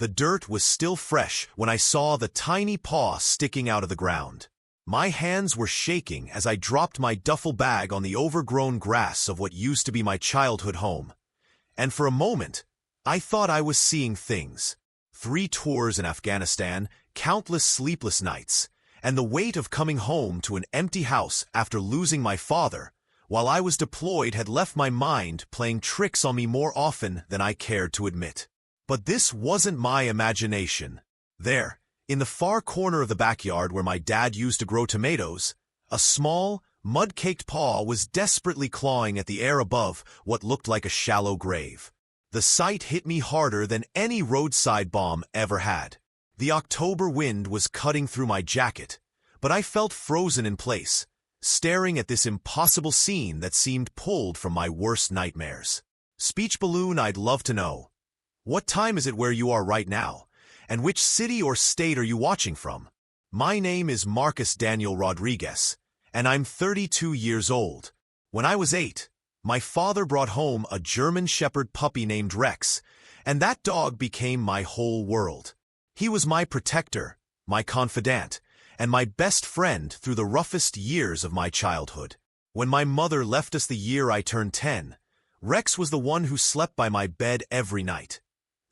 The dirt was still fresh when I saw the tiny paw sticking out of the ground. My hands were shaking as I dropped my duffel bag on the overgrown grass of what used to be my childhood home. And for a moment, I thought I was seeing things. 3 tours in Afghanistan, countless sleepless nights, and the weight of coming home to an empty house after losing my father, while I was deployed, had left my mind playing tricks on me more often than I cared to admit. But this wasn't my imagination. There, in the far corner of the backyard where my dad used to grow tomatoes, a small, mud-caked paw was desperately clawing at the air above what looked like a shallow grave. The sight hit me harder than any roadside bomb ever had. The October wind was cutting through my jacket, but I felt frozen in place, staring at this impossible scene that seemed pulled from my worst nightmares. Speech balloon, I'd love to know. What time is it where you are right now? And which city or state are you watching from? My name is Marcus Daniel Rodriguez, and I'm 32 years old. When I was 8, my father brought home a German Shepherd puppy named Rex, and that dog became my whole world. He was my protector, my confidant, and my best friend through the roughest years of my childhood. When my mother left us the year I turned 10, Rex was the one who slept by my bed every night.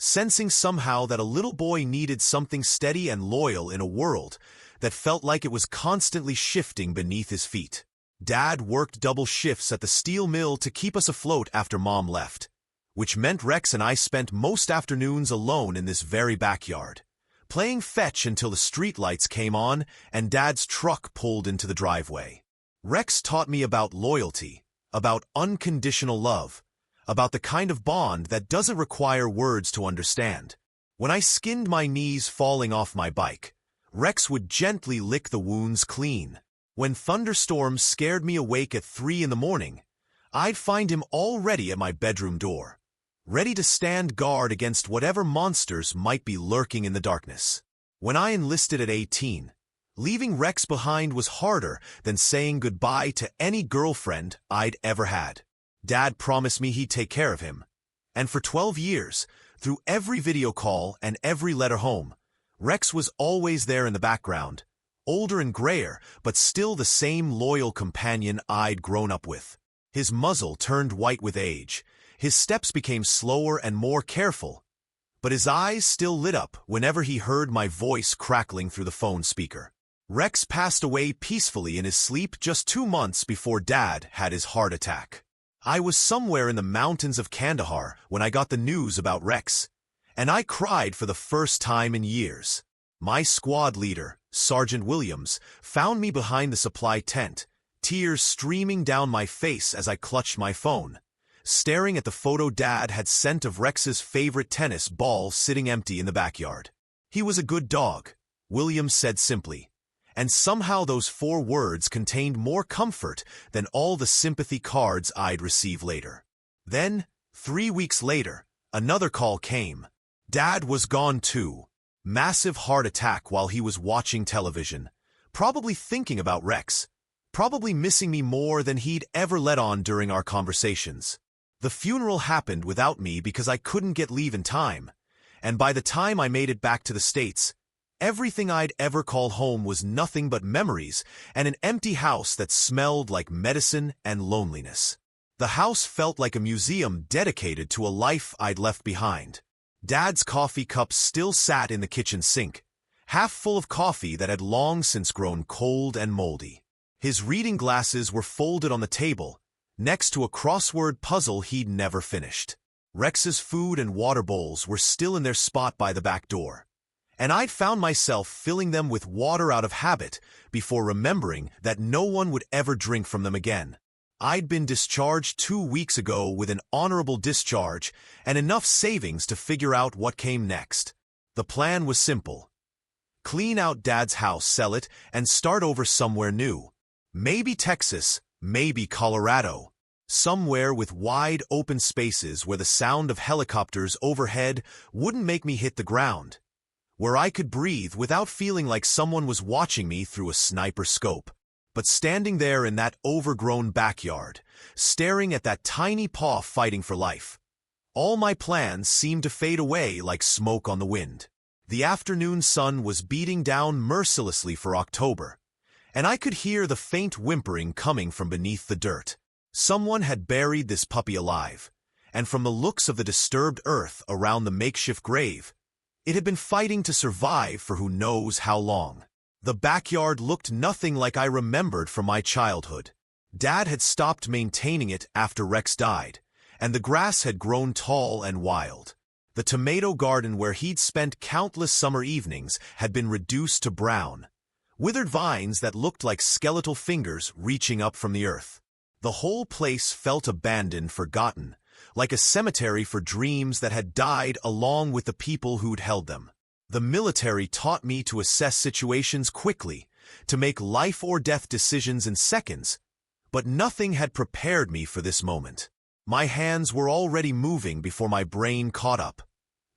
Sensing somehow that a little boy needed something steady and loyal in a world that felt like it was constantly shifting beneath his feet. Dad worked double shifts at the steel mill to keep us afloat after Mom left, which meant Rex and I spent most afternoons alone in this very backyard, playing fetch until the streetlights came on and Dad's truck pulled into the driveway. Rex taught me about loyalty, about unconditional love, about the kind of bond that doesn't require words to understand. When I skinned my knees falling off my bike, Rex would gently lick the wounds clean. When thunderstorms scared me awake at 3 in the morning, I'd find him already at my bedroom door, ready to stand guard against whatever monsters might be lurking in the darkness. When I enlisted at 18, leaving Rex behind was harder than saying goodbye to any girlfriend I'd ever had. Dad promised me he'd take care of him, and for 12 years, through every video call and every letter home, Rex was always there in the background, older and grayer, but still the same loyal companion I'd grown up with. His muzzle turned white with age, his steps became slower and more careful, but his eyes still lit up whenever he heard my voice crackling through the phone speaker. Rex passed away peacefully in his sleep just 2 months before Dad had his heart attack. I was somewhere in the mountains of Kandahar when I got the news about Rex, and I cried for the first time in years. My squad leader, Sergeant Williams, found me behind the supply tent, tears streaming down my face as I clutched my phone, staring at the photo Dad had sent of Rex's favorite tennis ball sitting empty in the backyard. He was a good dog, Williams said simply, and somehow those 4 words contained more comfort than all the sympathy cards I'd receive later. Then, 3 weeks later, another call came. Dad was gone too. Massive heart attack while he was watching television, probably thinking about Rex, probably missing me more than he'd ever let on during our conversations. The funeral happened without me because I couldn't get leave in time, and by the time I made it back to the States, everything I'd ever call home was nothing but memories and an empty house that smelled like medicine and loneliness. The house felt like a museum dedicated to a life I'd left behind. Dad's coffee cup still sat in the kitchen sink, half full of coffee that had long since grown cold and moldy. His reading glasses were folded on the table, next to a crossword puzzle he'd never finished. Rex's food and water bowls were still in their spot by the back door, and I'd found myself filling them with water out of habit before remembering that no one would ever drink from them again. I'd been discharged 2 weeks ago with an honorable discharge and enough savings to figure out what came next. The plan was simple. Clean out Dad's house, sell it, and start over somewhere new. Maybe Texas, maybe Colorado. Somewhere with wide open spaces where the sound of helicopters overhead wouldn't make me hit the ground, where I could breathe without feeling like someone was watching me through a sniper scope. But standing there in that overgrown backyard, staring at that tiny paw fighting for life, All my plans seemed to fade away like smoke on the wind. The afternoon sun was beating down mercilessly for October, and I could hear the faint whimpering coming from beneath the dirt. Someone had buried this puppy alive, and from the looks of the disturbed earth around the makeshift grave, it had been fighting to survive for who knows how long. The backyard looked nothing like I remembered from my childhood. Dad had stopped maintaining it after Rex died, and the grass had grown tall and wild. The tomato garden where he'd spent countless summer evenings had been reduced to brown, withered vines that looked like skeletal fingers reaching up from the earth. The whole place felt abandoned, forgotten, like a cemetery for dreams that had died along with the people who'd held them. The military taught me to assess situations quickly, to make life-or-death decisions in seconds, but nothing had prepared me for this moment. My hands were already moving before my brain caught up,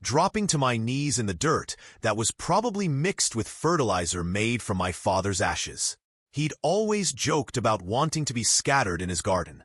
dropping to my knees in the dirt that was probably mixed with fertilizer made from my father's ashes. He'd always joked about wanting to be scattered in his garden,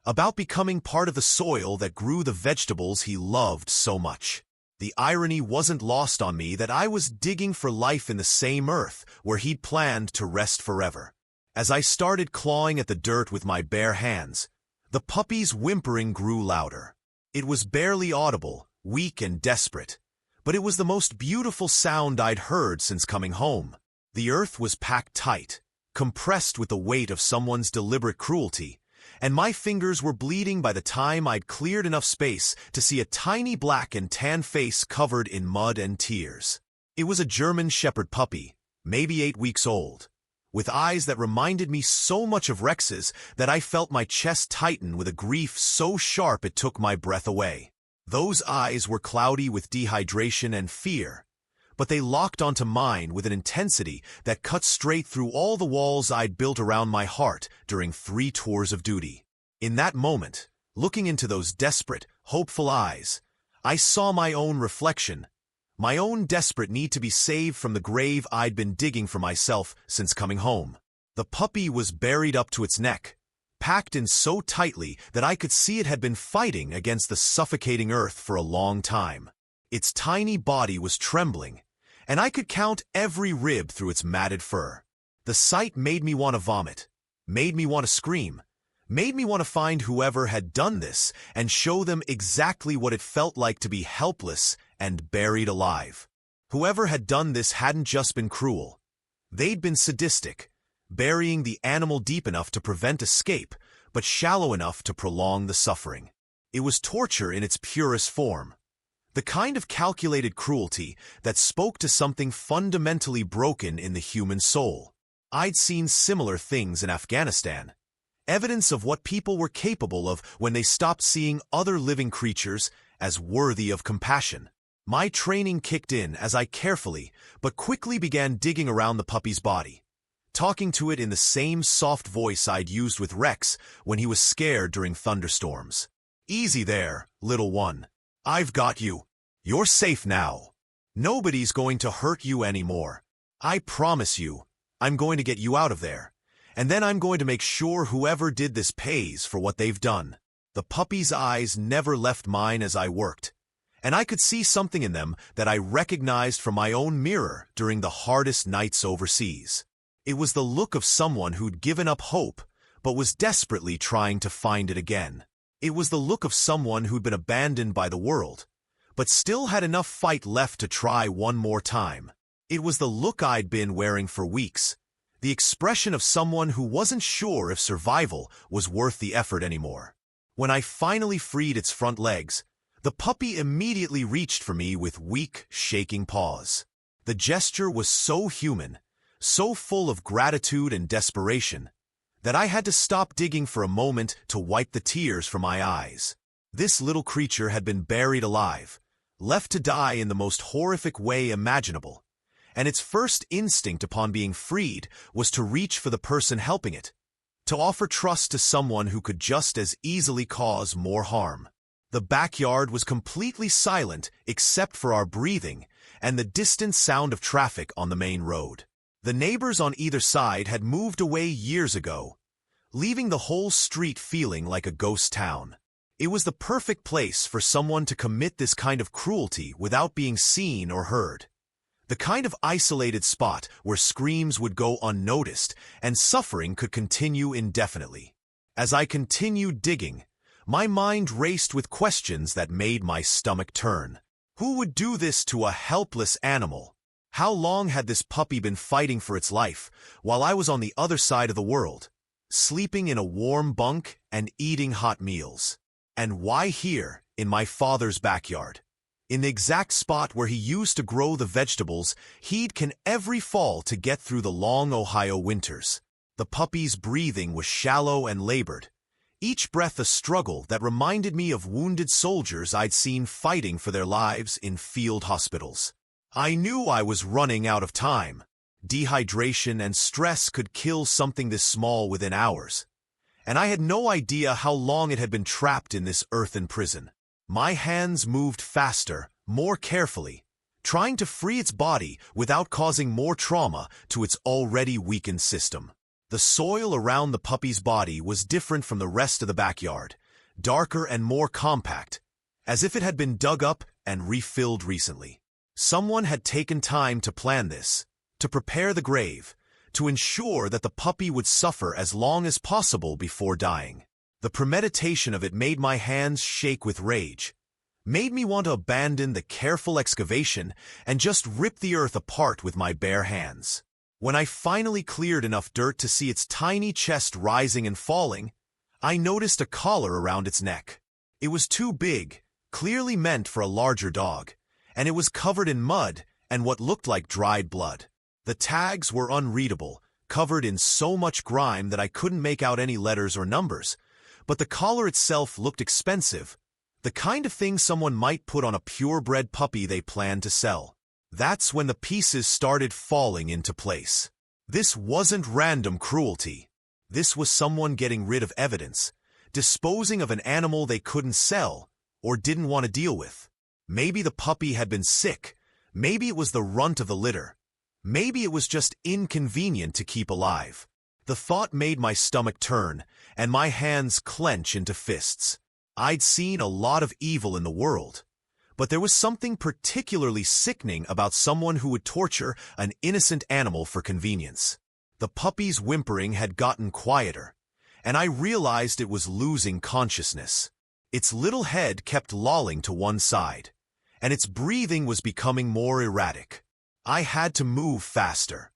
about becoming part of the soil that grew the vegetables he loved so much. The irony wasn't lost on me that I was digging for life in the same earth where he'd planned to rest forever. As I started clawing at the dirt with my bare hands, the puppy's whimpering grew louder. It was barely audible, weak and desperate, but it was the most beautiful sound I'd heard since coming home. The earth was packed tight, compressed with the weight of someone's deliberate cruelty, and my fingers were bleeding by the time I'd cleared enough space to see a tiny black and tan face covered in mud and tears. It was a German Shepherd puppy, maybe 8 weeks old, with eyes that reminded me so much of Rex's that I felt my chest tighten with a grief so sharp it took my breath away. Those eyes were cloudy with dehydration and fear, but they locked onto mine with an intensity that cut straight through all the walls I'd built around my heart during 3 tours of duty. In that moment, looking into those desperate, hopeful eyes, I saw my own reflection, my own desperate need to be saved from the grave I'd been digging for myself since coming home. The puppy was buried up to its neck, packed in so tightly that I could see it had been fighting against the suffocating earth for a long time. Its tiny body was trembling, and I could count every rib through its matted fur. The sight made me want to vomit, made me want to scream, made me want to find whoever had done this and show them exactly what it felt like to be helpless and buried alive. Whoever had done this hadn't just been cruel. They'd been sadistic, burying the animal deep enough to prevent escape, but shallow enough to prolong the suffering. It was torture in its purest form. The kind of calculated cruelty that spoke to something fundamentally broken in the human soul. I'd seen similar things in Afghanistan, evidence of what people were capable of when they stopped seeing other living creatures as worthy of compassion. My training kicked in as I carefully but quickly began digging around the puppy's body, talking to it in the same soft voice I'd used with Rex when he was scared during thunderstorms. "Easy there, little one. I've got you. You're safe now. Nobody's going to hurt you anymore. I promise you, I'm going to get you out of there. And then I'm going to make sure whoever did this pays for what they've done." The puppy's eyes never left mine as I worked, and I could see something in them that I recognized from my own mirror during the hardest nights overseas. It was the look of someone who'd given up hope, but was desperately trying to find it again. It was the look of someone who'd been abandoned by the world, but still had enough fight left to try one more time. It was the look I'd been wearing for weeks, the expression of someone who wasn't sure if survival was worth the effort anymore. When I finally freed its front legs, the puppy immediately reached for me with weak, shaking paws. The gesture was so human, so full of gratitude and desperation, that I had to stop digging for a moment to wipe the tears from my eyes. This little creature had been buried alive, left to die in the most horrific way imaginable, and its first instinct upon being freed was to reach for the person helping it, to offer trust to someone who could just as easily cause more harm. The backyard was completely silent except for our breathing and the distant sound of traffic on the main road. The neighbors on either side had moved away years ago, leaving the whole street feeling like a ghost town. It was the perfect place for someone to commit this kind of cruelty without being seen or heard. The kind of isolated spot where screams would go unnoticed and suffering could continue indefinitely. As I continued digging, my mind raced with questions that made my stomach turn. Who would do this to a helpless animal? How long had this puppy been fighting for its life while I was on the other side of the world, sleeping in a warm bunk and eating hot meals? And why here, in my father's backyard? In the exact spot where he used to grow the vegetables he'd can every fall to get through the long Ohio winters. The puppy's breathing was shallow and labored, each breath a struggle that reminded me of wounded soldiers I'd seen fighting for their lives in field hospitals. I knew I was running out of time. Dehydration and stress could kill something this small within hours, and I had no idea how long it had been trapped in this earthen prison. My hands moved faster, more carefully, trying to free its body without causing more trauma to its already weakened system. The soil around the puppy's body was different from the rest of the backyard, darker and more compact, as if it had been dug up and refilled recently. Someone had taken time to plan this, to prepare the grave, to ensure that the puppy would suffer as long as possible before dying. The premeditation of it made my hands shake with rage, made me want to abandon the careful excavation and just rip the earth apart with my bare hands. When I finally cleared enough dirt to see its tiny chest rising and falling, I noticed a collar around its neck. It was too big, clearly meant for a larger dog, and it was covered in mud and what looked like dried blood. The tags were unreadable, covered in so much grime that I couldn't make out any letters or numbers, but the collar itself looked expensive, the kind of thing someone might put on a purebred puppy they planned to sell. That's when the pieces started falling into place. This wasn't random cruelty. This was someone getting rid of evidence, disposing of an animal they couldn't sell or didn't want to deal with. Maybe the puppy had been sick, maybe it was the runt of the litter. Maybe it was just inconvenient to keep alive. The thought made my stomach turn, and my hands clench into fists. I'd seen a lot of evil in the world, but there was something particularly sickening about someone who would torture an innocent animal for convenience. The puppy's whimpering had gotten quieter, and I realized it was losing consciousness. Its little head kept lolling to one side, and its breathing was becoming more erratic. I had to move faster,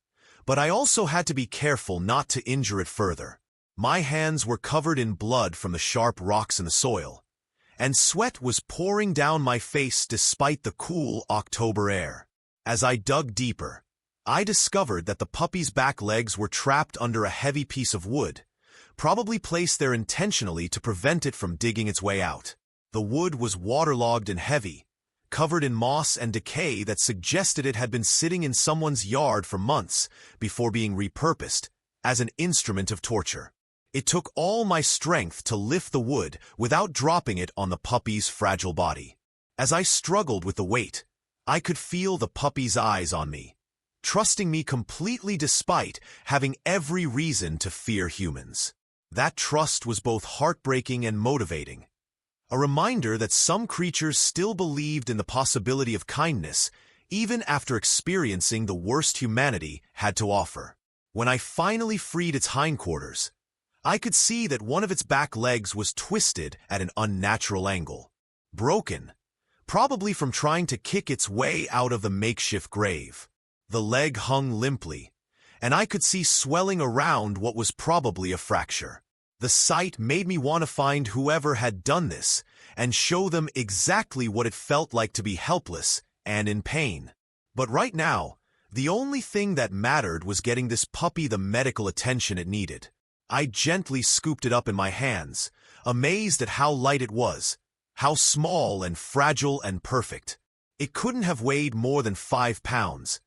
but I also had to be careful not to injure it further. My hands were covered in blood from the sharp rocks in the soil, and sweat was pouring down my face despite the cool October air. As I dug deeper, I discovered that the puppy's back legs were trapped under a heavy piece of wood, probably placed there intentionally to prevent it from digging its way out. The wood was waterlogged and heavy, covered in moss and decay that suggested it had been sitting in someone's yard for months before being repurposed as an instrument of torture. It took all my strength to lift the wood without dropping it on the puppy's fragile body. As I struggled with the weight, I could feel the puppy's eyes on me, trusting me completely despite having every reason to fear humans. That trust was both heartbreaking and motivating. A reminder that some creatures still believed in the possibility of kindness, even after experiencing the worst humanity had to offer. When I finally freed its hindquarters, I could see that one of its back legs was twisted at an unnatural angle. Broken, probably from trying to kick its way out of the makeshift grave. The leg hung limply, and I could see swelling around what was probably a fracture. The sight made me want to find whoever had done this and show them exactly what it felt like to be helpless and in pain. But right now, the only thing that mattered was getting this puppy the medical attention it needed. I gently scooped it up in my hands, amazed at how light it was, how small and fragile and perfect. It couldn't have weighed more than 5 pounds,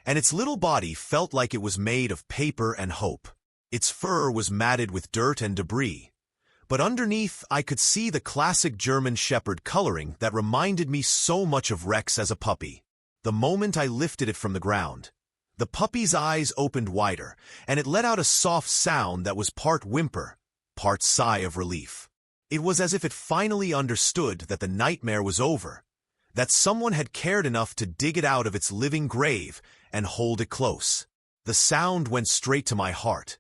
and its little body felt like it was made of paper and hope. Its fur was matted with dirt and debris, but underneath I could see the classic German Shepherd coloring that reminded me so much of Rex as a puppy. The moment I lifted it from the ground, the puppy's eyes opened wider, and it let out a soft sound that was part whimper, part sigh of relief. It was as if it finally understood that the nightmare was over, that someone had cared enough to dig it out of its living grave and hold it close. The sound went straight to my heart,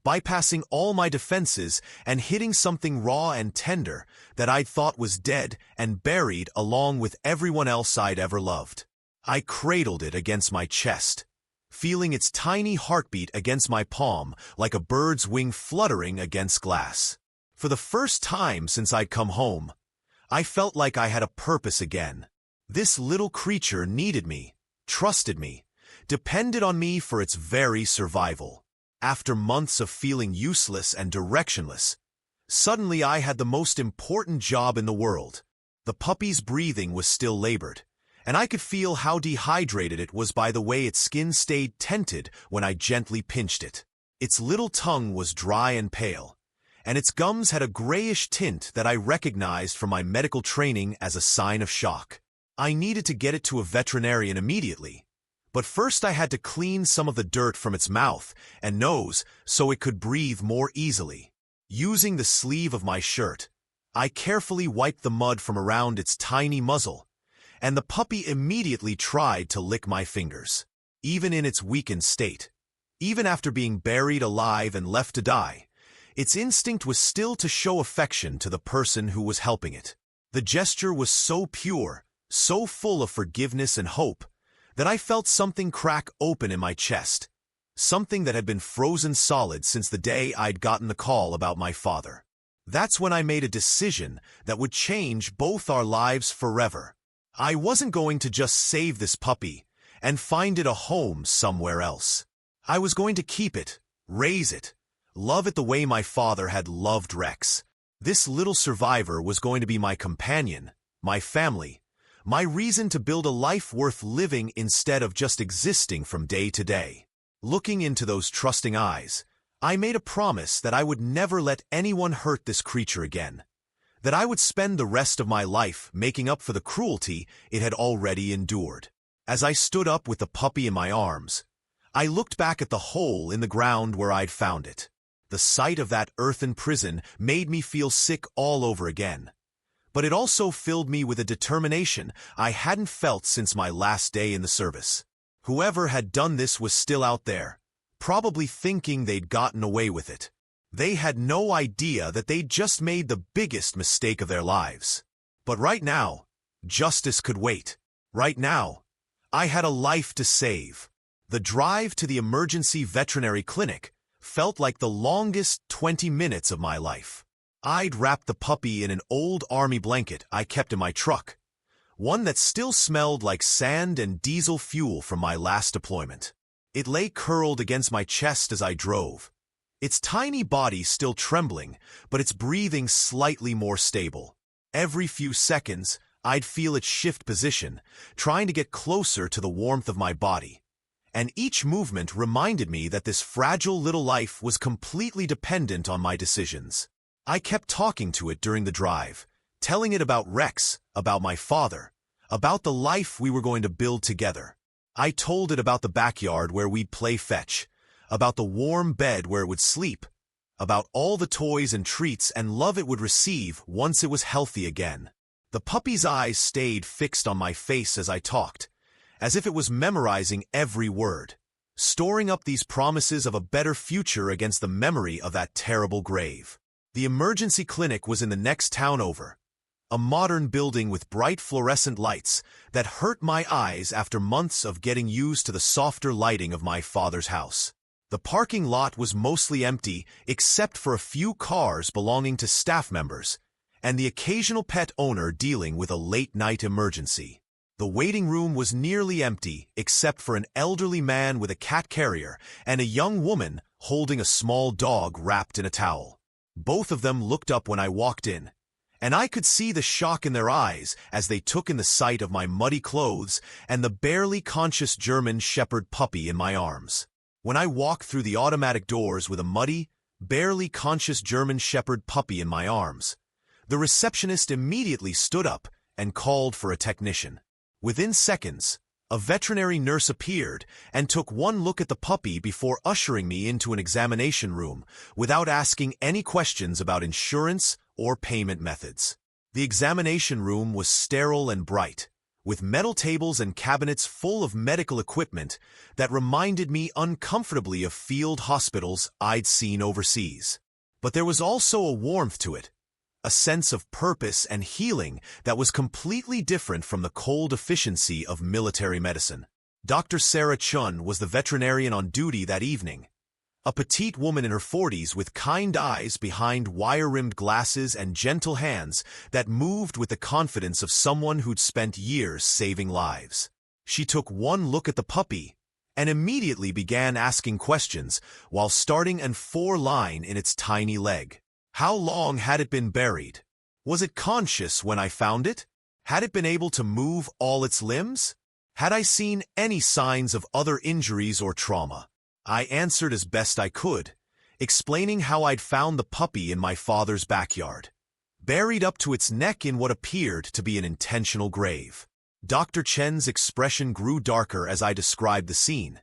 bypassing all my defenses and hitting something raw and tender that I'd thought was dead and buried along with everyone else I'd ever loved. I cradled it against my chest, feeling its tiny heartbeat against my palm like a bird's wing fluttering against glass. For the first time since I'd come home, I felt like I had a purpose again. This little creature needed me, trusted me, depended on me for its very survival. After months of feeling useless and directionless, suddenly I had the most important job in the world. The puppy's breathing was still labored, and I could feel how dehydrated it was by the way its skin stayed tented when I gently pinched it. Its little tongue was dry and pale, and its gums had a grayish tint that I recognized from my medical training as a sign of shock. I needed to get it to a veterinarian immediately, but first I had to clean some of the dirt from its mouth and nose so it could breathe more easily. Using the sleeve of my shirt, I carefully wiped the mud from around its tiny muzzle, and the puppy immediately tried to lick my fingers. Even in its weakened state, even after being buried alive and left to die, its instinct was still to show affection to the person who was helping it. The gesture was so pure, so full of forgiveness and hope, that I felt something crack open in my chest, something that had been frozen solid since the day I'd gotten the call about my father. That's when I made a decision that would change both our lives forever. I wasn't going to just save this puppy and find it a home somewhere else. I was going to keep it, raise it, love it the way my father had loved Rex. This little survivor was going to be my companion, my family, my reason to build a life worth living instead of just existing from day to day. Looking into those trusting eyes, I made a promise that I would never let anyone hurt this creature again, that I would spend the rest of my life making up for the cruelty it had already endured. As I stood up with the puppy in my arms, I looked back at the hole in the ground where I'd found it. The sight of that earthen prison made me feel sick all over again, but it also filled me with a determination I hadn't felt since my last day in the service. Whoever had done this was still out there, probably thinking they'd gotten away with it. They had no idea that they'd just made the biggest mistake of their lives. But right now, justice could wait. Right now, I had a life to save. The drive to the emergency veterinary clinic felt like the longest 20 minutes of my life. I'd wrapped the puppy in an old army blanket I kept in my truck, one that still smelled like sand and diesel fuel from my last deployment. It lay curled against my chest as I drove, its tiny body still trembling, but its breathing slightly more stable. Every few seconds, I'd feel it shift position, trying to get closer to the warmth of my body. And each movement reminded me that this fragile little life was completely dependent on my decisions. I kept talking to it during the drive, telling it about Rex, about my father, about the life we were going to build together. I told it about the backyard where we'd play fetch, about the warm bed where it would sleep, about all the toys and treats and love it would receive once it was healthy again. The puppy's eyes stayed fixed on my face as I talked, as if it was memorizing every word, storing up these promises of a better future against the memory of that terrible grave. The emergency clinic was in the next town over, a modern building with bright fluorescent lights that hurt my eyes after months of getting used to the softer lighting of my father's house. The parking lot was mostly empty except for a few cars belonging to staff members and the occasional pet owner dealing with a late-night emergency. The waiting room was nearly empty except for an elderly man with a cat carrier and a young woman holding a small dog wrapped in a towel. Both of them looked up when I walked in, and I could see the shock in their eyes as they took in the sight of my muddy clothes and the barely conscious German Shepherd puppy in my arms. When I walked through the automatic doors with a muddy, barely conscious German Shepherd puppy in my arms, the receptionist immediately stood up and called for a technician. Within seconds, a veterinary nurse appeared and took one look at the puppy before ushering me into an examination room without asking any questions about insurance or payment methods. The examination room was sterile and bright, with metal tables and cabinets full of medical equipment that reminded me uncomfortably of field hospitals I'd seen overseas. But there was also a warmth to it, a sense of purpose and healing that was completely different from the cold efficiency of military medicine. Dr. Sarah Chun was the veterinarian on duty that evening, a petite woman in her 40s with kind eyes behind wire-rimmed glasses and gentle hands that moved with the confidence of someone who'd spent years saving lives. She took one look at the puppy and immediately began asking questions while starting an 4-line in its tiny leg. How long had it been buried? Was it conscious when I found it? Had it been able to move all its limbs? Had I seen any signs of other injuries or trauma? I answered as best I could, explaining how I'd found the puppy in my father's backyard, buried up to its neck in what appeared to be an intentional grave. Dr. Chen's expression grew darker as I described the scene,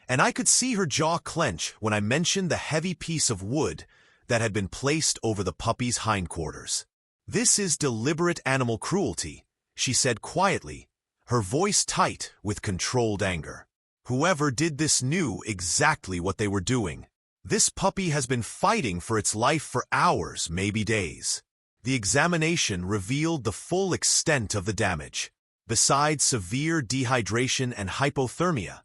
and I could see her jaw clench when I mentioned the heavy piece of wood that had been placed over the puppy's hindquarters. "This is deliberate animal cruelty," she said quietly, her voice tight with controlled anger. "Whoever did this knew exactly what they were doing. This puppy has been fighting for its life for hours, maybe days." The examination revealed the full extent of the damage. Besides severe dehydration and hypothermia,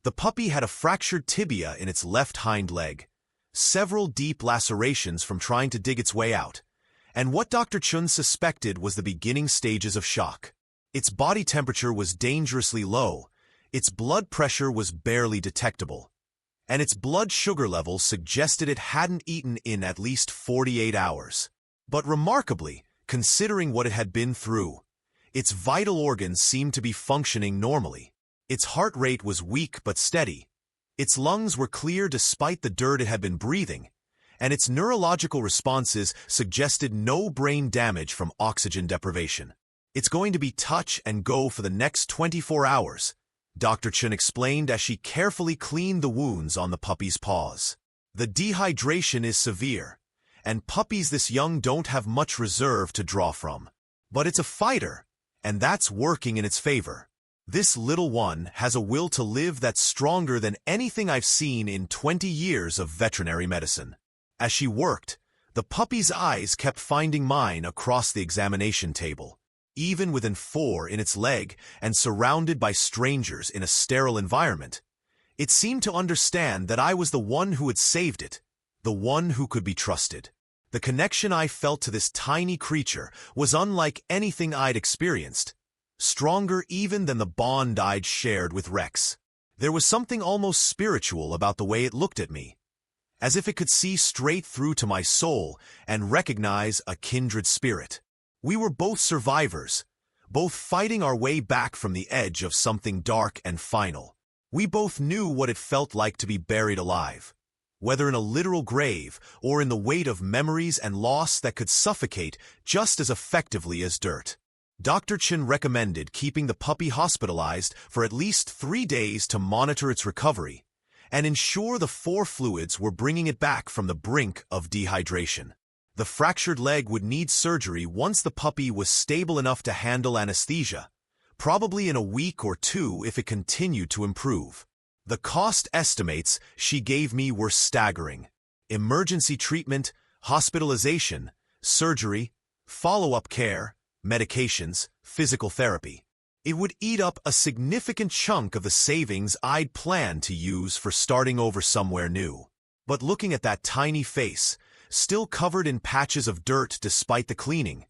the puppy had a fractured tibia in its left hind leg, several deep lacerations from trying to dig its way out, and what Dr. Chun suspected was the beginning stages of shock. Its body temperature was dangerously low, its blood pressure was barely detectable, and its blood sugar levels suggested it hadn't eaten in at least 48 hours. But remarkably, considering what it had been through, its vital organs seemed to be functioning normally. Its heart rate was weak but steady, its lungs were clear despite the dirt it had been breathing, and its neurological responses suggested no brain damage from oxygen deprivation. "It's going to be touch and go for the next 24 hours, Dr. Chun explained as she carefully cleaned the wounds on the puppy's paws. "The dehydration is severe, and puppies this young don't have much reserve to draw from. But it's a fighter, and that's working in its favor. This little one has a will to live that's stronger than anything I've seen in 20 years of veterinary medicine." As she worked, the puppy's eyes kept finding mine across the examination table. Even within 4 in its leg and surrounded by strangers in a sterile environment, it seemed to understand that I was the one who had saved it, the one who could be trusted. The connection I felt to this tiny creature was unlike anything I'd experienced, stronger even than the bond I'd shared with Rex. There was something almost spiritual about the way it looked at me, as if it could see straight through to my soul and recognize a kindred spirit. We were both survivors, both fighting our way back from the edge of something dark and final. We both knew what it felt like to be buried alive, whether in a literal grave or in the weight of memories and loss that could suffocate just as effectively as dirt. Dr. Chin recommended keeping the puppy hospitalized for at least 3 days to monitor its recovery and ensure the 4 fluids were bringing it back from the brink of dehydration. The fractured leg would need surgery once the puppy was stable enough to handle anesthesia, probably in a week or 2 if it continued to improve. The cost estimates she gave me were staggering. Emergency treatment, hospitalization, surgery, follow-up care, medications, physical therapy. It would eat up a significant chunk of the savings I'd planned to use for starting over somewhere new. But looking at that tiny face, still covered in patches of dirt despite the cleaning,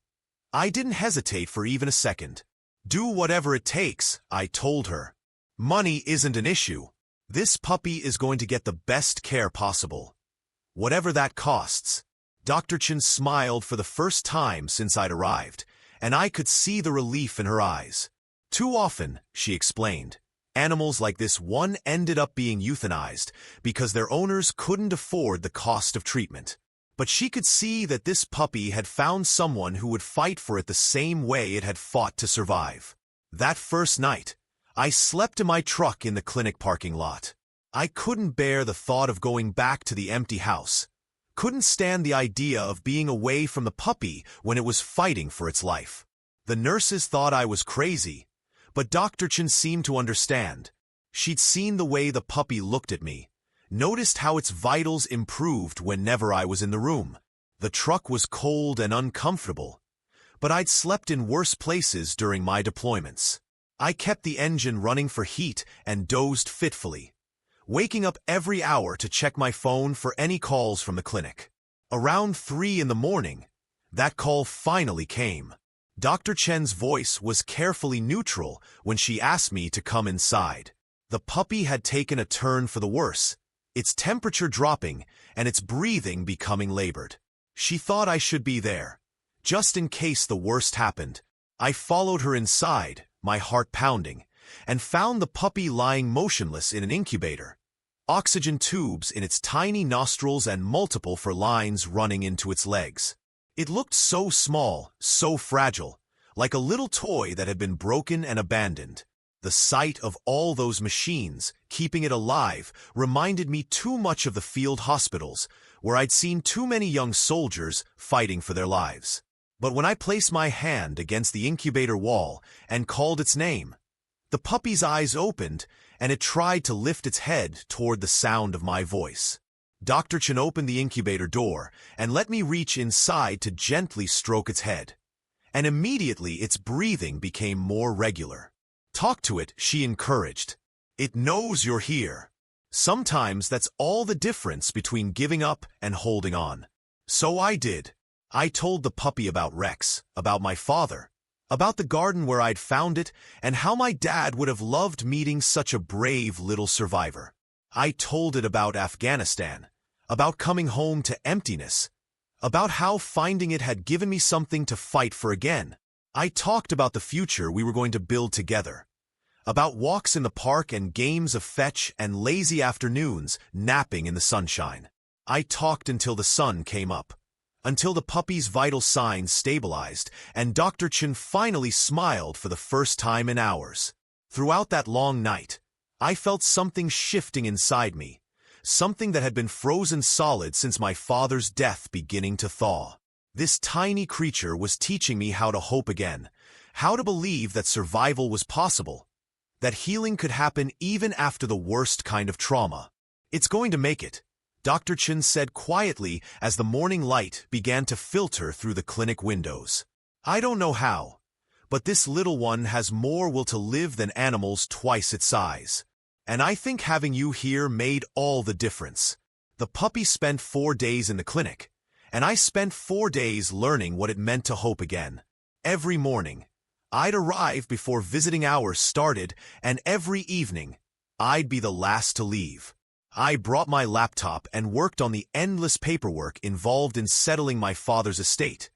I didn't hesitate for even a second. "Do whatever it takes," I told her. "Money isn't an issue. This puppy is going to get the best care possible, whatever that costs." Dr. Chin smiled for the first time since I'd arrived, and I could see the relief in her eyes. "Too often," she explained, "animals like this one ended up being euthanized because their owners couldn't afford the cost of treatment. But she could see that this puppy had found someone who would fight for it the same way it had fought to survive." That first night, I slept in my truck in the clinic parking lot. I couldn't bear the thought of going back to the empty house, Couldn't stand the idea of being away from the puppy when it was fighting for its life. The nurses thought I was crazy, but Dr. Chen seemed to understand. She'd seen the way the puppy looked at me, noticed how its vitals improved whenever I was in the room. The truck was cold and uncomfortable, but I'd slept in worse places during my deployments. I kept the engine running for heat and dozed fitfully, waking up every hour to check my phone for any calls from the clinic. Around 3 in the morning, that call finally came. Dr. Chen's voice was carefully neutral when she asked me to come inside. The puppy had taken a turn for the worse, its temperature dropping and its breathing becoming labored. She thought I should be there, just in case the worst happened. I followed her inside, my heart pounding, and found the puppy lying motionless in an incubator, oxygen tubes in its tiny nostrils and multiple lines running into its legs. It looked so small, so fragile, like a little toy that had been broken and abandoned. The sight of all those machines, keeping it alive, reminded me too much of the field hospitals, where I'd seen too many young soldiers fighting for their lives. But when I placed my hand against the incubator wall and called its name, the puppy's eyes opened and it tried to lift its head toward the sound of my voice. Dr. Chen opened the incubator door and let me reach inside to gently stroke its head. And immediately its breathing became more regular. "Talk to it," she encouraged. "It knows you're here." Sometimes that's all the difference between giving up and holding on. So I did. I told the puppy about Rex, about my father, about the garden where I'd found it, and how my dad would have loved meeting such a brave little survivor. I told it about Afghanistan, about coming home to emptiness, about how finding it had given me something to fight for again. I talked about the future we were going to build together, about walks in the park and games of fetch and lazy afternoons napping in the sunshine. I talked until the sun came up, until the puppy's vital signs stabilized and Dr. Chen finally smiled for the first time in hours. Throughout that long night, I felt something shifting inside me, something that had been frozen solid since my father's death beginning to thaw. This tiny creature was teaching me how to hope again, how to believe that survival was possible, that healing could happen even after the worst kind of trauma. "It's going to make it," Dr. Chen said quietly as the morning light began to filter through the clinic windows. "I don't know how, but this little one has more will to live than animals twice its size. And I think having you here made all the difference." The puppy spent 4 days in the clinic, and I spent 4 days learning what it meant to hope again. Every morning, I'd arrive before visiting hours started, and every evening, I'd be the last to leave. I brought my laptop and worked on the endless paperwork involved in settling my father's estate.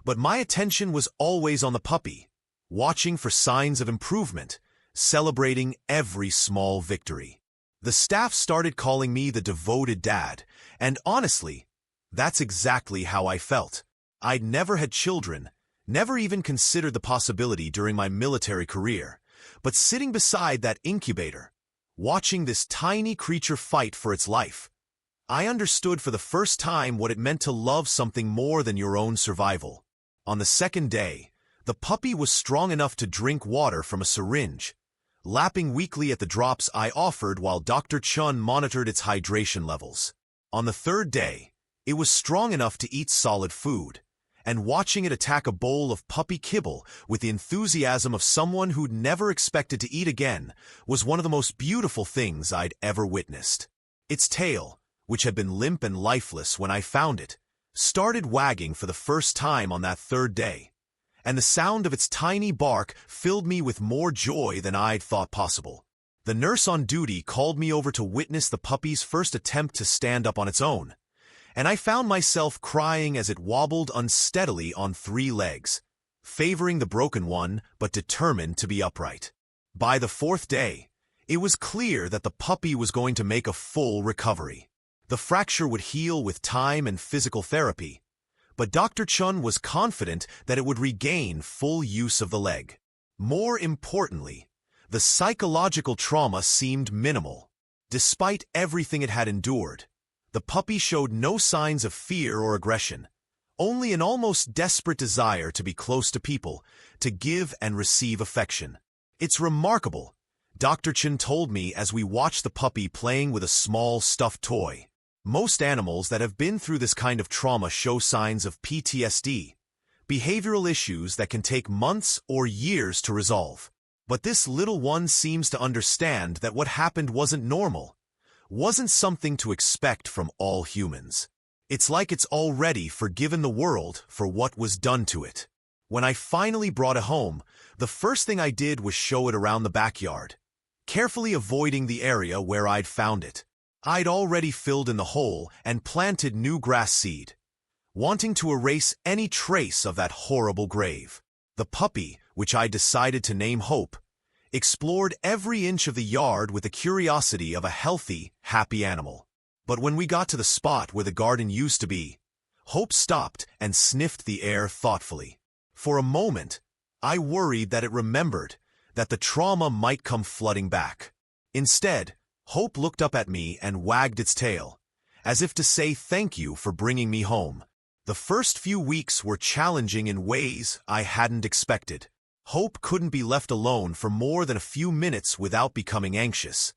But my attention was always on the puppy, watching for signs of improvement, celebrating every small victory. The staff started calling me the devoted dad, and honestly, that's exactly how I felt. I'd never had children, never even considered the possibility during my military career, but sitting beside that incubator, watching this tiny creature fight for its life, I understood for the first time what it meant to love something more than your own survival. On the second day, the puppy was strong enough to drink water from a syringe, lapping weakly at the drops I offered while Dr. Chun monitored its hydration levels. On the third day, it was strong enough to eat solid food, and watching it attack a bowl of puppy kibble with the enthusiasm of someone who'd never expected to eat again was one of the most beautiful things I'd ever witnessed. Its tail, which had been limp and lifeless when I found it, started wagging for the first time on that third day, and the sound of its tiny bark filled me with more joy than I'd thought possible. The nurse on duty called me over to witness the puppy's first attempt to stand up on its own, and I found myself crying as it wobbled unsteadily on 3 legs, favoring the broken one but determined to be upright. By the 4th day, it was clear that the puppy was going to make a full recovery. The fracture would heal with time and physical therapy, but Dr. Chun was confident that it would regain full use of the leg. More importantly, the psychological trauma seemed minimal. Despite everything it had endured, The puppy showed no signs of fear or aggression, only an almost desperate desire to be close to people, to give and receive affection. "It's remarkable," Dr. Chen told me as we watched the puppy playing with a small stuffed toy. "Most animals that have been through this kind of trauma show signs of PTSD, behavioral issues that can take months or years to resolve. But this little one seems to understand that what happened wasn't normal, wasn't something to expect from all humans. It's like it's already forgiven the world for what was done to it." When I finally brought it home, the first thing I did was show it around the backyard, carefully avoiding the area where I'd found it. I'd already filled in the hole and planted new grass seed, wanting to erase any trace of that horrible grave. The puppy, which I decided to name Hope, explored every inch of the yard with the curiosity of a healthy, happy animal. But when we got to the spot where the garden used to be, Hope stopped and sniffed the air thoughtfully. For a moment, I worried that it remembered that the trauma might come flooding back. Instead, Hope looked up at me and wagged its tail, as if to say thank you for bringing me home. The first few weeks were challenging in ways I hadn't expected. Hope couldn't be left alone for more than a few minutes without becoming anxious,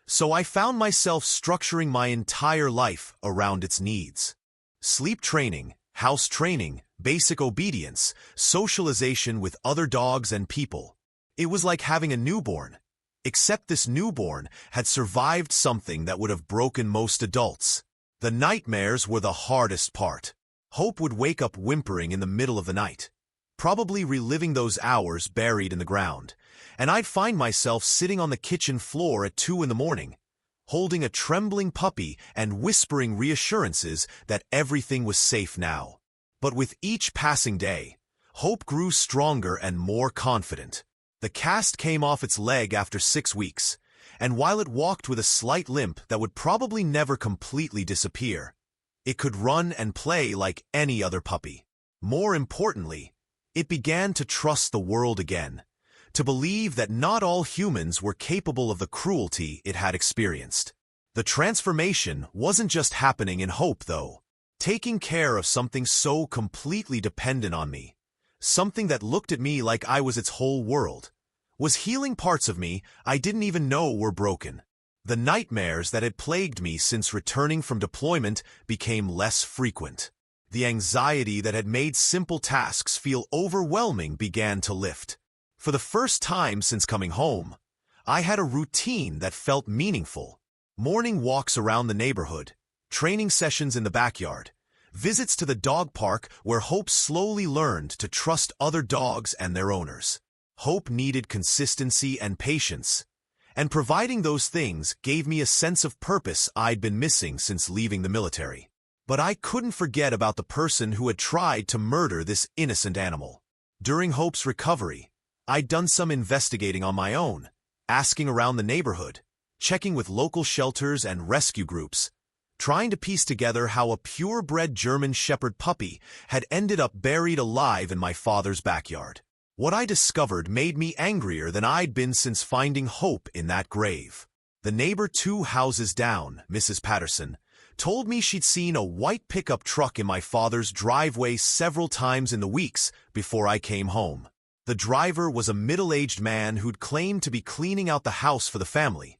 so I found myself structuring my entire life around its needs. Sleep training, house training, basic obedience, socialization with other dogs and people. It was like having a newborn, except this newborn had survived something that would have broken most adults. The nightmares were the hardest part. Hope would wake up whimpering in the middle of the night, probably reliving those hours buried in the ground, and I'd find myself sitting on the kitchen floor at 2 in the morning, holding a trembling puppy and whispering reassurances that everything was safe now. But with each passing day, Hope grew stronger and more confident. The cast came off its leg after 6 weeks, and while it walked with a slight limp that would probably never completely disappear, it could run and play like any other puppy. More importantly, it began to trust the world again, to believe that not all humans were capable of the cruelty it had experienced. The transformation wasn't just happening in Hope, though. Taking care of something so completely dependent on me, something that looked at me like I was its whole world, was healing parts of me I didn't even know were broken. The nightmares that had plagued me since returning from deployment became less frequent. The anxiety that had made simple tasks feel overwhelming began to lift. For the first time since coming home, I had a routine that felt meaningful. Morning walks around the neighborhood, training sessions in the backyard, visits to the dog park where Hope slowly learned to trust other dogs and their owners. Hope needed consistency and patience, and providing those things gave me a sense of purpose I'd been missing since leaving the military. But I couldn't forget about the person who had tried to murder this innocent animal. During Hope's recovery, I'd done some investigating on my own, asking around the neighborhood, checking with local shelters and rescue groups, trying to piece together how a purebred German Shepherd puppy had ended up buried alive in my father's backyard. What I discovered made me angrier than I'd been since finding Hope in that grave. The neighbor 2 houses down, Mrs. Patterson, told me she'd seen a white pickup truck in my father's driveway several times in the weeks before I came home. The driver was a middle-aged man who'd claimed to be cleaning out the house for the family,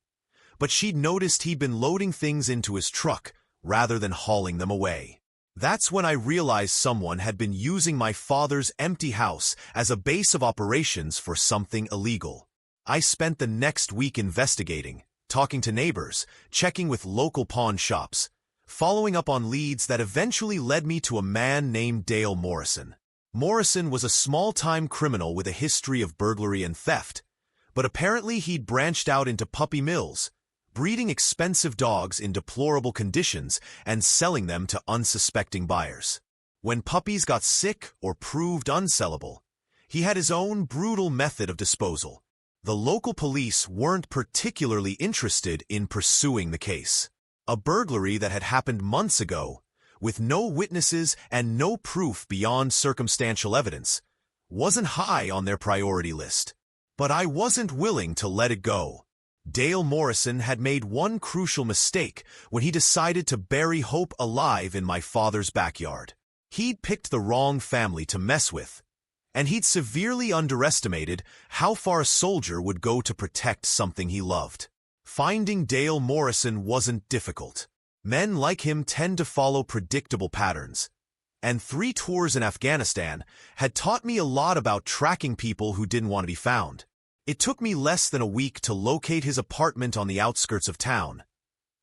but she'd noticed he'd been loading things into his truck rather than hauling them away. That's when I realized someone had been using my father's empty house as a base of operations for something illegal. I spent the next week investigating, talking to neighbors, checking with local pawn shops, following up on leads that eventually led me to a man named Dale Morrison. Morrison was a small-time criminal with a history of burglary and theft, but apparently he'd branched out into puppy mills, breeding expensive dogs in deplorable conditions and selling them to unsuspecting buyers. When puppies got sick or proved unsellable, he had his own brutal method of disposal. The local police weren't particularly interested in pursuing the case. A burglary that had happened months ago, with no witnesses and no proof beyond circumstantial evidence, wasn't high on their priority list. But I wasn't willing to let it go. Dale Morrison had made one crucial mistake when he decided to bury Hope alive in my father's backyard. He'd picked the wrong family to mess with, and he'd severely underestimated how far a soldier would go to protect something he loved. Finding Dale Morrison wasn't difficult. Men like him tend to follow predictable patterns, and 3 tours in Afghanistan had taught me a lot about tracking people who didn't want to be found. It took me less than a week to locate his apartment on the outskirts of town,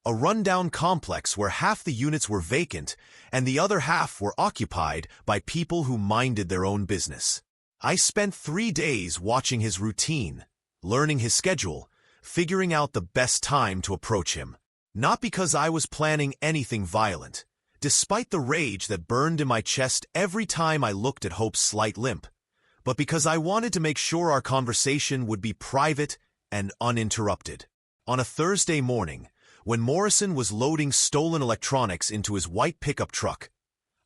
a rundown complex where half the units were vacant and the other half were occupied by people who minded their own business. I spent 3 days watching his routine, learning his schedule, figuring out the best time to approach him. Not because I was planning anything violent, despite the rage that burned in my chest every time I looked at Hope's slight limp, but because I wanted to make sure our conversation would be private and uninterrupted. On a Thursday morning, when Morrison was loading stolen electronics into his white pickup truck,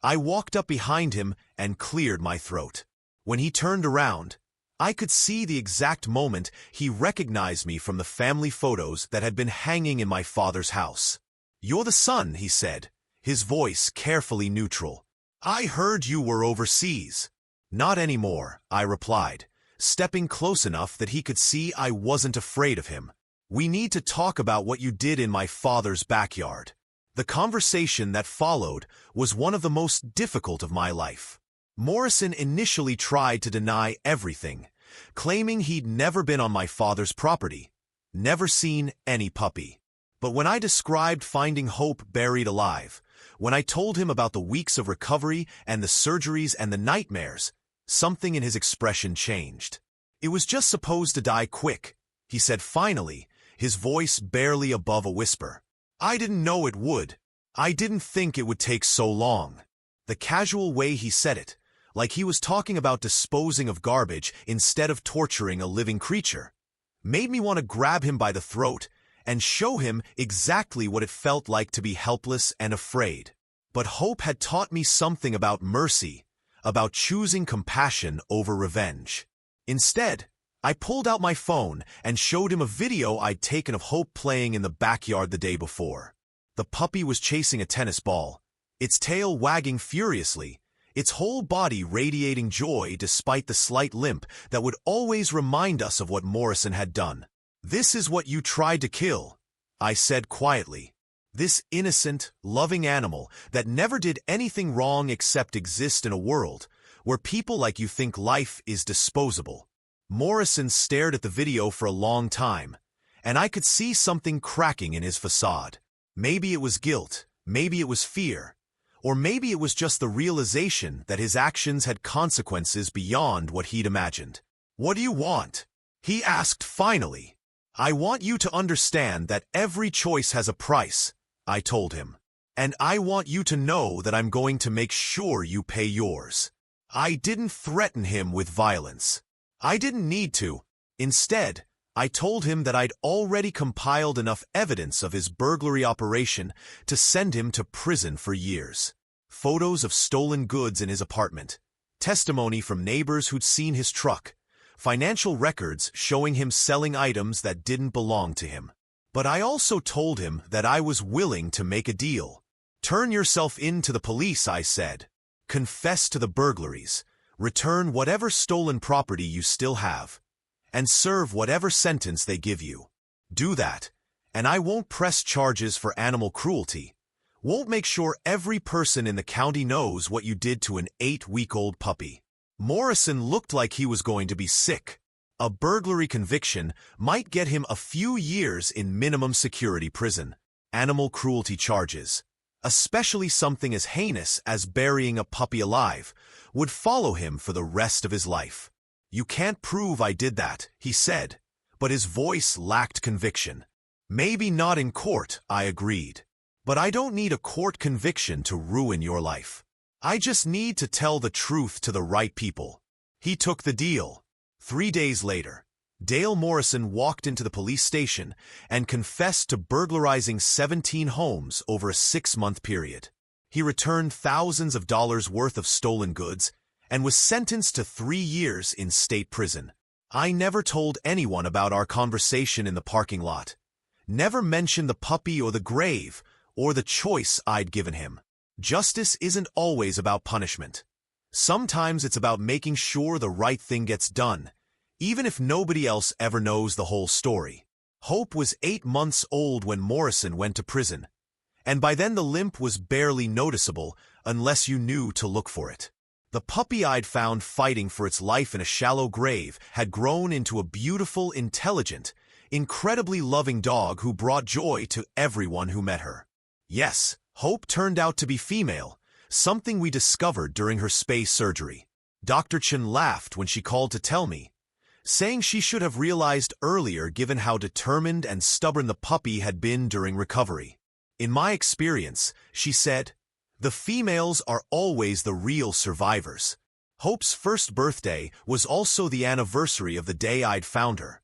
I walked up behind him and cleared my throat. When he turned around, I could see the exact moment he recognized me from the family photos that had been hanging in my father's house. "You're the son," he said, his voice carefully neutral. "I heard you were overseas." "Not anymore," I replied, stepping close enough that he could see I wasn't afraid of him. "We need to talk about what you did in my father's backyard." The conversation that followed was one of the most difficult of my life. Morrison initially tried to deny everything, claiming he'd never been on my father's property, never seen any puppy. But when I described finding Hope buried alive, when I told him about the weeks of recovery and the surgeries and the nightmares, something in his expression changed. "It was just supposed to die quick," he said finally, his voice barely above a whisper. "I didn't know it would. I didn't think it would take so long." The casual way he said it, like he was talking about disposing of garbage instead of torturing a living creature, made me want to grab him by the throat and show him exactly what it felt like to be helpless and afraid. But Hope had taught me something about mercy, about choosing compassion over revenge. Instead, I pulled out my phone and showed him a video I'd taken of Hope playing in the backyard the day before. The puppy was chasing a tennis ball, its tail wagging furiously, its whole body radiating joy despite the slight limp that would always remind us of what Morrison had done. "This is what you tried to kill," I said quietly. "This innocent, loving animal that never did anything wrong except exist in a world where people like you think life is disposable." Morrison stared at the video for a long time, and I could see something cracking in his facade. Maybe it was guilt, maybe it was fear, or maybe it was just the realization that his actions had consequences beyond what he'd imagined. "What do you want?" he asked finally. "I want you to understand that every choice has a price," I told him. "And I want you to know that I'm going to make sure you pay yours." I didn't threaten him with violence. I didn't need to. Instead, I told him that I'd already compiled enough evidence of his burglary operation to send him to prison for years. Photos of stolen goods in his apartment, testimony from neighbors who'd seen his truck, financial records showing him selling items that didn't belong to him. But I also told him that I was willing to make a deal. "Turn yourself in to the police," I said. "Confess to the burglaries, return whatever stolen property you still have, and serve whatever sentence they give you. Do that, and I won't press charges for animal cruelty, won't make sure every person in the county knows what you did to an 8-week-old puppy." Morrison looked like he was going to be sick. A burglary conviction might get him a few years in minimum security prison. Animal cruelty charges, especially something as heinous as burying a puppy alive, would follow him for the rest of his life. "You can't prove I did that," he said, but his voice lacked conviction. "Maybe not in court," I agreed. "But I don't need a court conviction to ruin your life. I just need to tell the truth to the right people." He took the deal. 3 days later, Dale Morrison walked into the police station and confessed to burglarizing 17 homes over a 6-month period. He returned thousands of dollars worth of stolen goods and was sentenced to 3 years in state prison. I never told anyone about our conversation in the parking lot. Never mentioned the puppy or the grave, or the choice I'd given him. Justice isn't always about punishment. Sometimes it's about making sure the right thing gets done, even if nobody else ever knows the whole story. Hope was 8 months old when Morrison went to prison, and by then the limp was barely noticeable unless you knew to look for it. The puppy I'd found fighting for its life in a shallow grave had grown into a beautiful, intelligent, incredibly loving dog who brought joy to everyone who met her. Yes, Hope turned out to be female, something we discovered during her space surgery. Dr. Chen laughed when she called to tell me, saying she should have realized earlier given how determined and stubborn the puppy had been during recovery. In my experience, she said, the females are always the real survivors. Hope's first birthday was also the anniversary of the day I'd found her,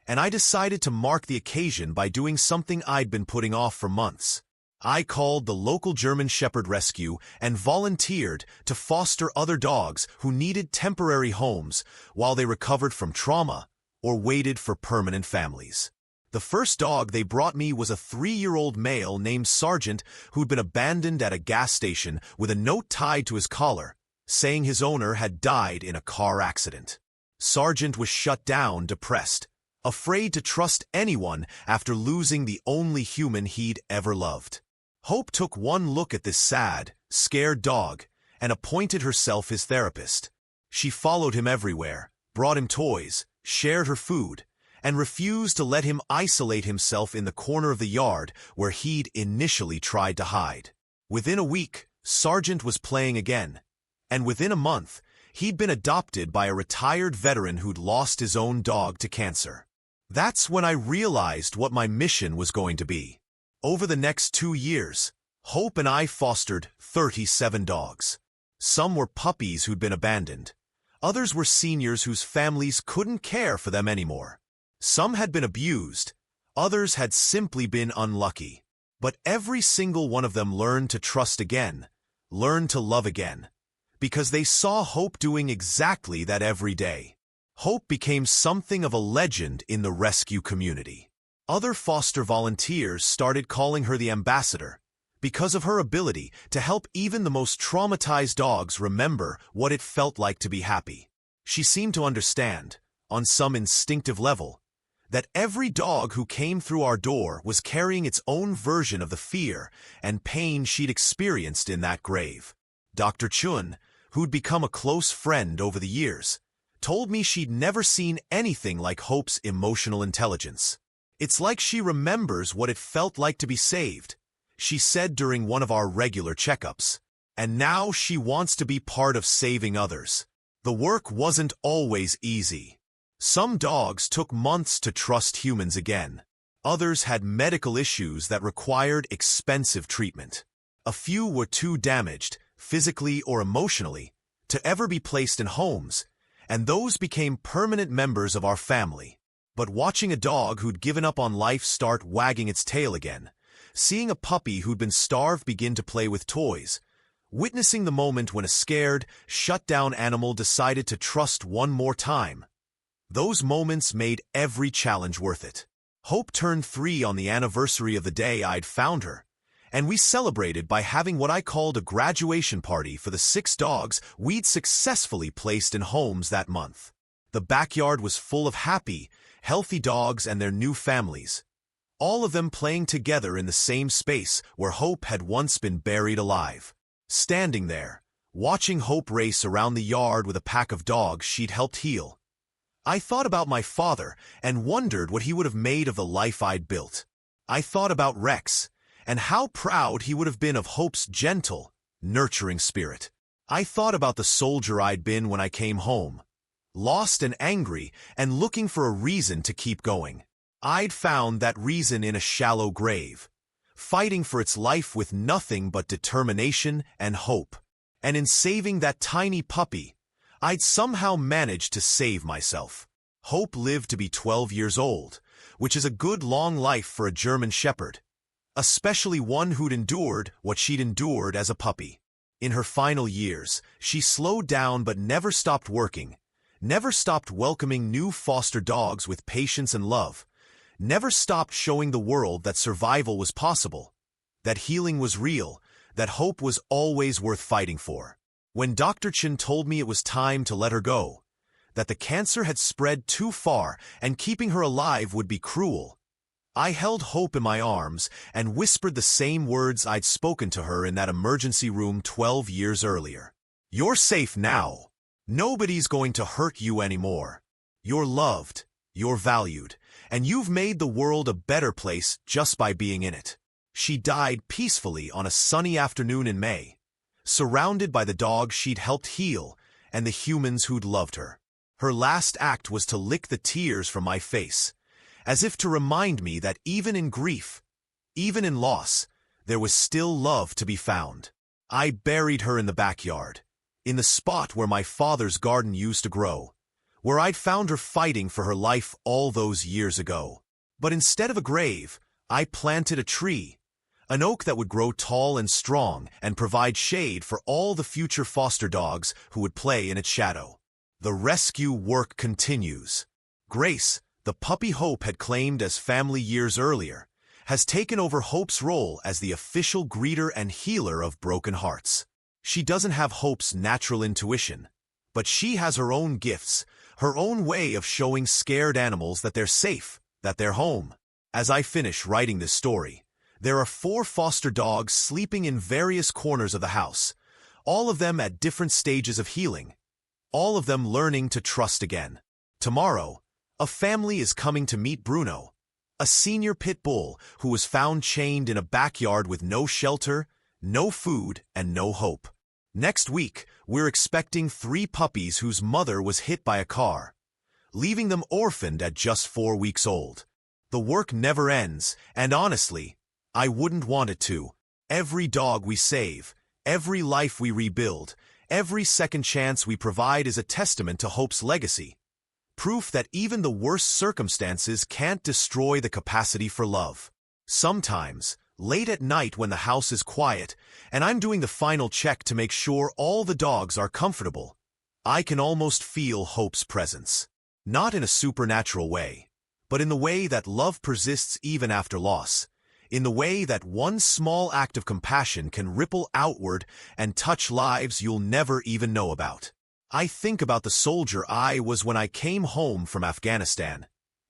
and I decided to mark the occasion by doing something I'd been putting off for months. I called the local German Shepherd Rescue and volunteered to foster other dogs who needed temporary homes while they recovered from trauma or waited for permanent families. The first dog they brought me was a 3-year-old male named Sergeant who'd been abandoned at a gas station with a note tied to his collar, saying his owner had died in a car accident. Sergeant was shut down, depressed, afraid to trust anyone after losing the only human he'd ever loved. Hope took one look at this sad, scared dog and appointed herself his therapist. She followed him everywhere, brought him toys, shared her food, and refused to let him isolate himself in the corner of the yard where he'd initially tried to hide. Within a week, Sergeant was playing again, and within a month, he'd been adopted by a retired veteran who'd lost his own dog to cancer. That's when I realized what my mission was going to be. Over the next 2 years, Hope and I fostered 37 dogs. Some were puppies who'd been abandoned. Others were seniors whose families couldn't care for them anymore. Some had been abused. Others had simply been unlucky. But every single one of them learned to trust again, learned to love again, because they saw Hope doing exactly that every day. Hope became something of a legend in the rescue community. Other foster volunteers started calling her the ambassador because of her ability to help even the most traumatized dogs remember what it felt like to be happy. She seemed to understand, on some instinctive level, that every dog who came through our door was carrying its own version of the fear and pain she'd experienced in that grave. Dr. Chun, who'd become a close friend over the years, told me she'd never seen anything like Hope's emotional intelligence. It's like she remembers what it felt like to be saved, she said during one of our regular checkups. And now she wants to be part of saving others. The work wasn't always easy. Some dogs took months to trust humans again. Others had medical issues that required expensive treatment. A few were too damaged, physically or emotionally, to ever be placed in homes, and those became permanent members of our family. But watching a dog who'd given up on life start wagging its tail again, seeing a puppy who'd been starved begin to play with toys, witnessing the moment when a scared, shut-down animal decided to trust one more time, those moments made every challenge worth it. Hope turned 3 on the anniversary of the day I'd found her, and we celebrated by having what I called a graduation party for the 6 dogs we'd successfully placed in homes that month. The backyard was full of happy, healthy dogs and their new families, all of them playing together in the same space where Hope had once been buried alive. Standing there, watching Hope race around the yard with a pack of dogs she'd helped heal, I thought about my father and wondered what he would have made of the life I'd built. I thought about Rex and how proud he would have been of Hope's gentle, nurturing spirit. I thought about the soldier I'd been when I came home, lost and angry and looking for a reason to keep going. I'd found that reason in a shallow grave, fighting for its life with nothing but determination and hope. And in saving that tiny puppy, I'd somehow managed to save myself. Hope lived to be 12 years old, which is a good long life for a German Shepherd, especially one who'd endured what she'd endured as a puppy. In her final years, she slowed down but never stopped working, never stopped welcoming new foster dogs with patience and love, never stopped showing the world that survival was possible, that healing was real, that hope was always worth fighting for. When Dr. Chen told me it was time to let her go, that the cancer had spread too far and keeping her alive would be cruel, I held Hope in my arms and whispered the same words I'd spoken to her in that emergency room 12 years earlier. You're safe now. Nobody's going to hurt you anymore. You're loved, you're valued, and you've made the world a better place just by being in it. She died peacefully on a sunny afternoon in May, surrounded by the dogs she'd helped heal and the humans who'd loved her. Her last act was to lick the tears from my face, as if to remind me that even in grief, even in loss, there was still love to be found. I buried her in the backyard, in the spot where my father's garden used to grow, where I'd found her fighting for her life all those years ago. But instead of a grave, I planted a tree, an oak that would grow tall and strong and provide shade for all the future foster dogs who would play in its shadow. The rescue work continues. Grace, the puppy Hope had claimed as family years earlier, has taken over Hope's role as the official greeter and healer of broken hearts. She doesn't have Hope's natural intuition, but she has her own gifts, her own way of showing scared animals that they're safe, that they're home. As I finish writing this story, there are 4 foster dogs sleeping in various corners of the house, all of them at different stages of healing, all of them learning to trust again. Tomorrow, a family is coming to meet Bruno, a senior pit bull who was found chained in a backyard with no shelter, no food, and no hope. Next week, we're expecting 3 puppies whose mother was hit by a car, leaving them orphaned at just 4 weeks old. The work never ends, and honestly, I wouldn't want it to. Every dog we save, every life we rebuild, every second chance we provide is a testament to Hope's legacy. Proof that even the worst circumstances can't destroy the capacity for love. Sometimes, late at night when the house is quiet, and I'm doing the final check to make sure all the dogs are comfortable, I can almost feel Hope's presence. Not in a supernatural way, but in the way that love persists even after loss, in the way that one small act of compassion can ripple outward and touch lives you'll never even know about. I think about the soldier I was when I came home from Afghanistan,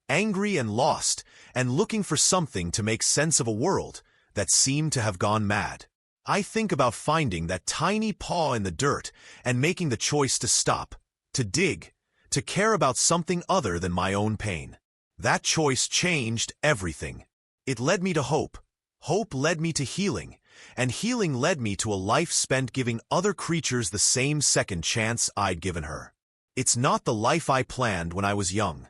angry and lost, and looking for something to make sense of a world that seemed to have gone mad. I think about finding that tiny paw in the dirt and making the choice to stop, to dig, to care about something other than my own pain. That choice changed everything. It led me to hope. Hope led me to healing. And healing led me to a life spent giving other creatures the same second chance I'd given her. It's not the life I planned when I was young,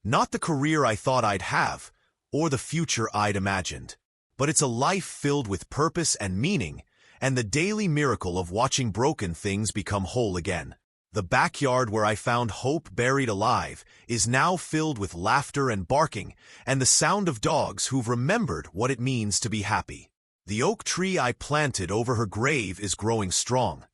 not the career I thought I'd have, or the future I'd imagined, but it's a life filled with purpose and meaning, and the daily miracle of watching broken things become whole again. The backyard where I found Hope buried alive is now filled with laughter and barking, and the sound of dogs who've remembered what it means to be happy. The oak tree I planted over her grave is growing strong,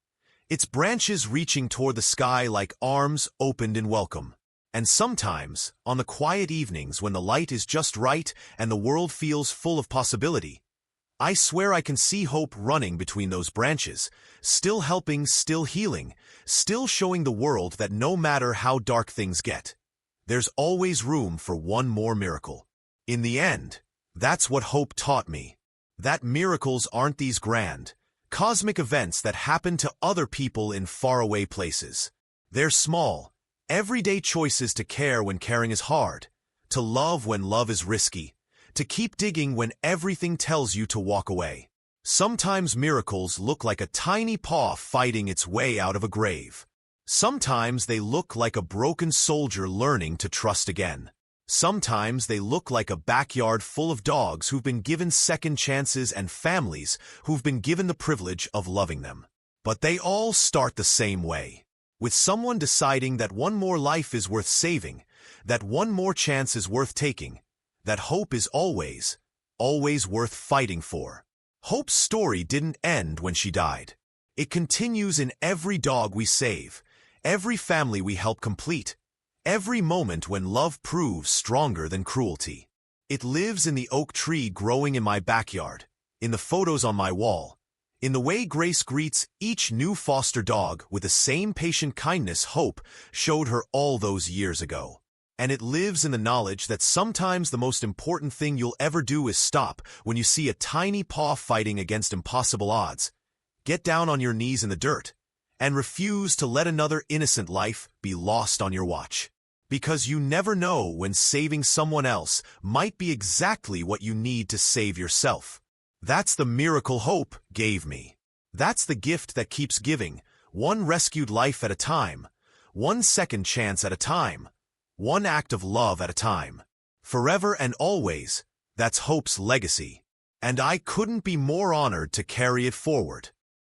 its branches reaching toward the sky like arms opened in welcome. And sometimes, on the quiet evenings when the light is just right and the world feels full of possibility, I swear I can see Hope running between those branches, still helping, still healing, still showing the world that no matter how dark things get, there's always room for one more miracle. In the end, that's what Hope taught me. That miracles aren't these grand, cosmic events that happen to other people in faraway places. They're small, everyday choices to care when caring is hard, to love when love is risky, to keep digging when everything tells you to walk away. Sometimes miracles look like a tiny paw fighting its way out of a grave. Sometimes they look like a broken soldier learning to trust again. Sometimes they look like a backyard full of dogs who've been given second chances and families who've been given the privilege of loving them. But they all start the same way, with someone deciding that one more life is worth saving, that one more chance is worth taking, that hope is always, always worth fighting for. Hope's story didn't end when she died. It continues in every dog we save, every family we help complete, every moment when love proves stronger than cruelty. It lives in the oak tree growing in my backyard, in the photos on my wall, in the way Grace greets each new foster dog with the same patient kindness Hope showed her all those years ago. And it lives in the knowledge that sometimes the most important thing you'll ever do is stop when you see a tiny paw fighting against impossible odds. Get down on your knees in the dirt and refuse to let another innocent life be lost on your watch. Because you never know when saving someone else might be exactly what you need to save yourself. That's the miracle Hope gave me. That's the gift that keeps giving, one rescued life at a time, one second chance at a time, one act of love at a time. Forever and always, that's Hope's legacy. And I couldn't be more honored to carry it forward.